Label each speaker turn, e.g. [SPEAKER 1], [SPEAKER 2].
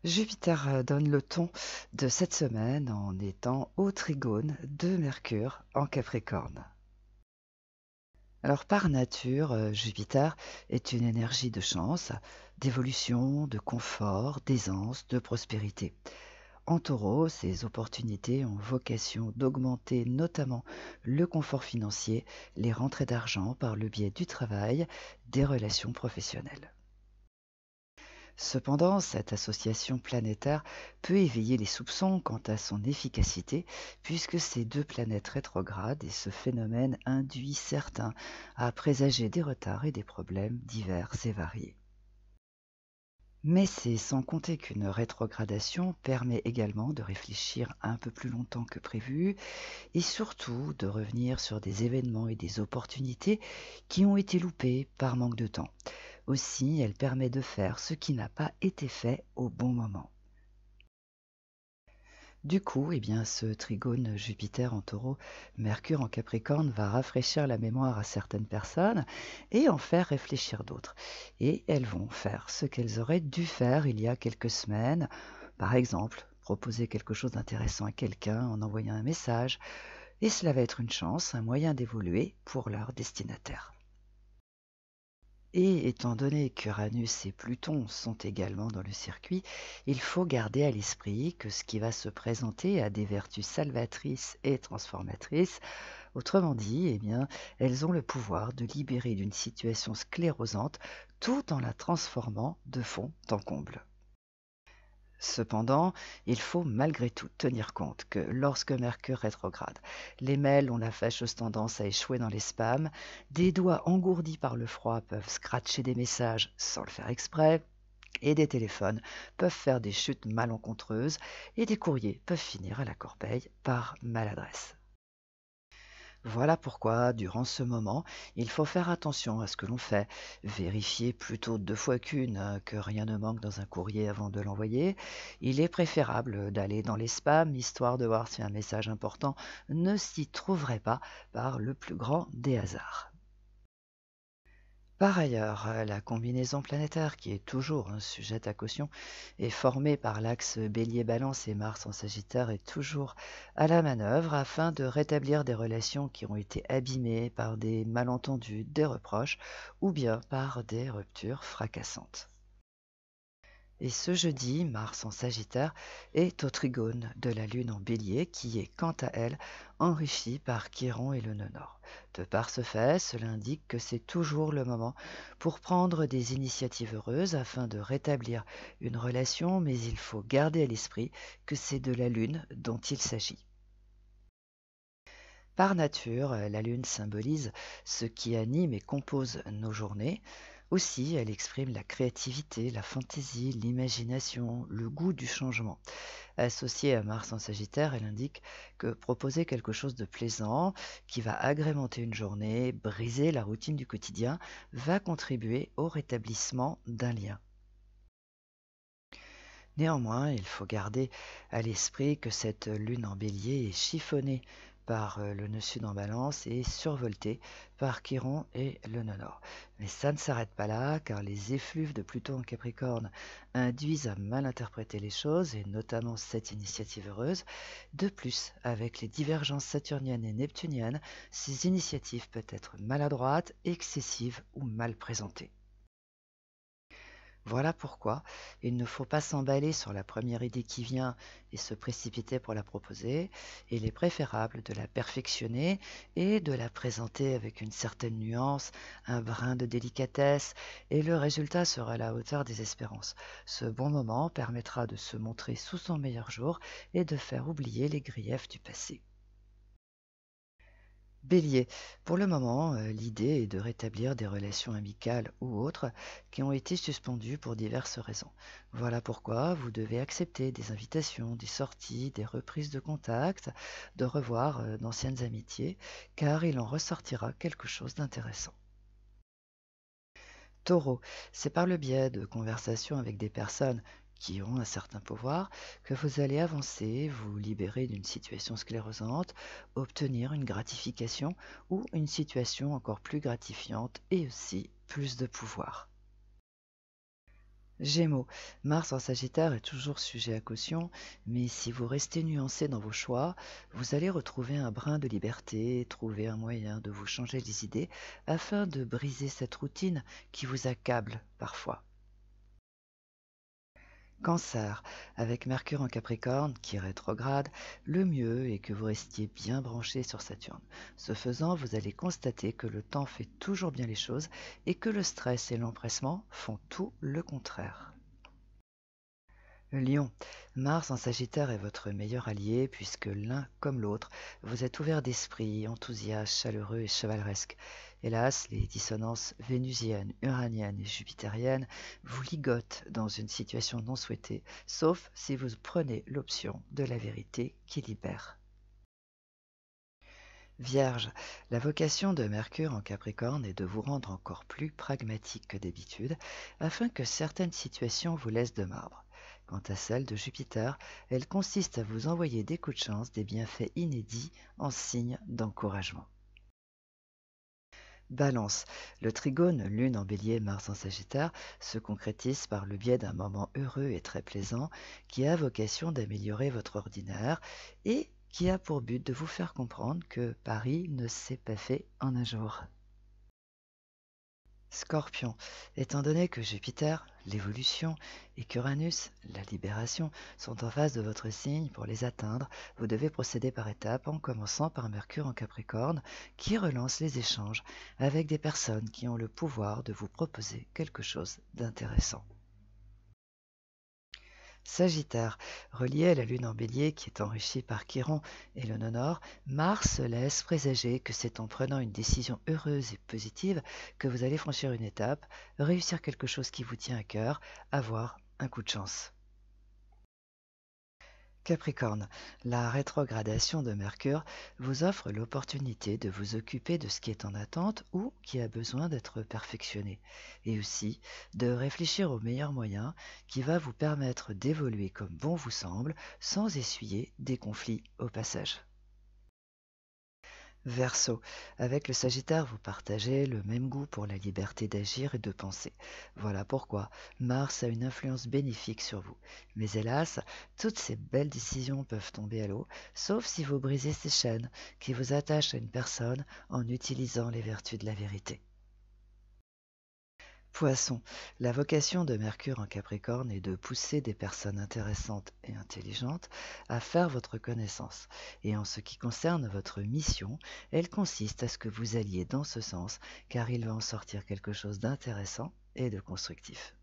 [SPEAKER 1] Jupiter donne le ton de cette semaine en étant au trigone de Mercure en Capricorne. Alors par nature, Jupiter est une énergie de chance, d'évolution, de confort, d'aisance, de prospérité. En Taureau, ces opportunités ont vocation d'augmenter notamment le confort financier, les rentrées d'argent par le biais du travail, des relations professionnelles. Cependant, cette association planétaire peut éveiller les soupçons quant à son efficacité, puisque ces deux planètes rétrogrades et ce phénomène induit certains à présager des retards et des problèmes divers et variés. Mais c'est sans compter qu'une rétrogradation permet également de réfléchir un peu plus longtemps que prévu et surtout de revenir sur des événements et des opportunités qui ont été loupés par manque de temps. Aussi, elle permet de faire ce qui n'a pas été fait au bon moment. Du coup, ce trigone Jupiter en Taureau, Mercure en Capricorne va rafraîchir la mémoire à certaines personnes et en faire réfléchir d'autres. Et elles vont faire ce qu'elles auraient dû faire il y a quelques semaines. Par exemple, proposer quelque chose d'intéressant à quelqu'un en envoyant un message. Et cela va être une chance, un moyen d'évoluer pour leur destinataire. Et étant donné qu'Uranus et Pluton sont également dans le circuit, il faut garder à l'esprit que ce qui va se présenter a des vertus salvatrices et transformatrices. Autrement dit, elles ont le pouvoir de libérer d'une situation sclérosante tout en la transformant de fond en comble. Cependant, il faut malgré tout tenir compte que lorsque Mercure rétrograde, les mails ont la fâcheuse tendance à échouer dans les spams, des doigts engourdis par le froid peuvent scratcher des messages sans le faire exprès, et des téléphones peuvent faire des chutes malencontreuses, et des courriers peuvent finir à la corbeille par maladresse. Voilà pourquoi, durant ce moment, il faut faire attention à ce que l'on fait, vérifier plutôt 2 fois qu'une que rien ne manque dans un courrier avant de l'envoyer. Il est préférable d'aller dans les spams, histoire de voir si un message important ne s'y trouverait pas par le plus grand des hasards. Par ailleurs, la combinaison planétaire, qui est toujours sujette à caution, est formée par l'axe Bélier-Balance et Mars en Sagittaire est toujours à la manœuvre afin de rétablir des relations qui ont été abîmées par des malentendus, des reproches ou bien par des ruptures fracassantes. Et ce jeudi, Mars en Sagittaire est au trigone de la Lune en Bélier qui est quant à elle enrichie par Chiron et le nœud nord. De par ce fait, cela indique que c'est toujours le moment pour prendre des initiatives heureuses afin de rétablir une relation, mais il faut garder à l'esprit que c'est de la Lune dont il s'agit. Par nature, la Lune symbolise ce qui anime et compose nos journées. Aussi, elle exprime la créativité, la fantaisie, l'imagination, le goût du changement. Associée à Mars en Sagittaire, elle indique que proposer quelque chose de plaisant, qui va agrémenter une journée, briser la routine du quotidien, va contribuer au rétablissement d'un lien. Néanmoins, il faut garder à l'esprit que cette lune en bélier est chiffonnée par le nœud sud en balance et survoltée par Chiron et le nœud nord. Mais ça ne s'arrête pas là, car les effluves de Pluton en Capricorne induisent à mal interpréter les choses, et notamment cette initiative heureuse. De plus, avec les divergences saturniennes et neptuniennes, ces initiatives peuvent être maladroites, excessives ou mal présentées. Voilà pourquoi il ne faut pas s'emballer sur la première idée qui vient et se précipiter pour la proposer. Il est préférable de la perfectionner et de la présenter avec une certaine nuance, un brin de délicatesse, et le résultat sera à la hauteur des espérances. Ce bon moment permettra de se montrer sous son meilleur jour et de faire oublier les griefs du passé. Bélier, pour le moment, l'idée est de rétablir des relations amicales ou autres qui ont été suspendues pour diverses raisons. Voilà pourquoi vous devez accepter des invitations, des sorties, des reprises de contact, de revoir d'anciennes amitiés, car il en ressortira quelque chose d'intéressant. Taureau, c'est par le biais de conversations avec des personnes qui ont un certain pouvoir que vous allez avancer, vous libérer d'une situation sclérosante, obtenir une gratification ou une situation encore plus gratifiante et aussi plus de pouvoir. Gémeaux, Mars en Sagittaire est toujours sujet à caution, mais si vous restez nuancé dans vos choix, vous allez retrouver un brin de liberté, trouver un moyen de vous changer les idées afin de briser cette routine qui vous accable parfois. Cancer, avec Mercure en Capricorne qui est rétrograde, le mieux est que vous restiez bien branché sur Saturne. Ce faisant, vous allez constater que le temps fait toujours bien les choses et que le stress et l'empressement font tout le contraire. Lion, Mars en Sagittaire est votre meilleur allié puisque l'un comme l'autre, vous êtes ouvert d'esprit, enthousiaste, chaleureux et chevaleresque. Hélas, les dissonances vénusiennes, uraniennes et jupitériennes vous ligotent dans une situation non souhaitée, sauf si vous prenez l'option de la vérité qui libère. Vierge, la vocation de Mercure en Capricorne est de vous rendre encore plus pragmatique que d'habitude, afin que certaines situations vous laissent de marbre. Quant à celle de Jupiter, elle consiste à vous envoyer des coups de chance, des bienfaits inédits en signe d'encouragement. Balance, le trigone Lune en Bélier, Mars en Sagittaire se concrétise par le biais d'un moment heureux et très plaisant qui a vocation d'améliorer votre ordinaire et qui a pour but de vous faire comprendre que Paris ne s'est pas fait en un jour. Scorpion, étant donné que Jupiter, l'évolution, et qu'Uranus, la libération, sont en face de votre signe pour les atteindre, vous devez procéder par étapes en commençant par Mercure en Capricorne qui relance les échanges avec des personnes qui ont le pouvoir de vous proposer quelque chose d'intéressant. Sagittaire, relié à la lune en bélier qui est enrichie par Chiron et le nord, Mars laisse présager que c'est en prenant une décision heureuse et positive que vous allez franchir une étape, réussir quelque chose qui vous tient à cœur, avoir un coup de chance. Capricorne, la rétrogradation de Mercure vous offre l'opportunité de vous occuper de ce qui est en attente ou qui a besoin d'être perfectionné, et aussi de réfléchir au meilleur moyen qui va vous permettre d'évoluer comme bon vous semble sans essuyer des conflits au passage. Verseau, avec le Sagittaire, vous partagez le même goût pour la liberté d'agir et de penser. Voilà pourquoi Mars a une influence bénéfique sur vous. Mais hélas, toutes ces belles décisions peuvent tomber à l'eau, sauf si vous brisez ces chaînes qui vous attachent à une personne en utilisant les vertus de la vérité. Poisson, la vocation de Mercure en Capricorne est de pousser des personnes intéressantes et intelligentes à faire votre connaissance. Et en ce qui concerne votre mission, elle consiste à ce que vous alliez dans ce sens, car il va en sortir quelque chose d'intéressant et de constructif.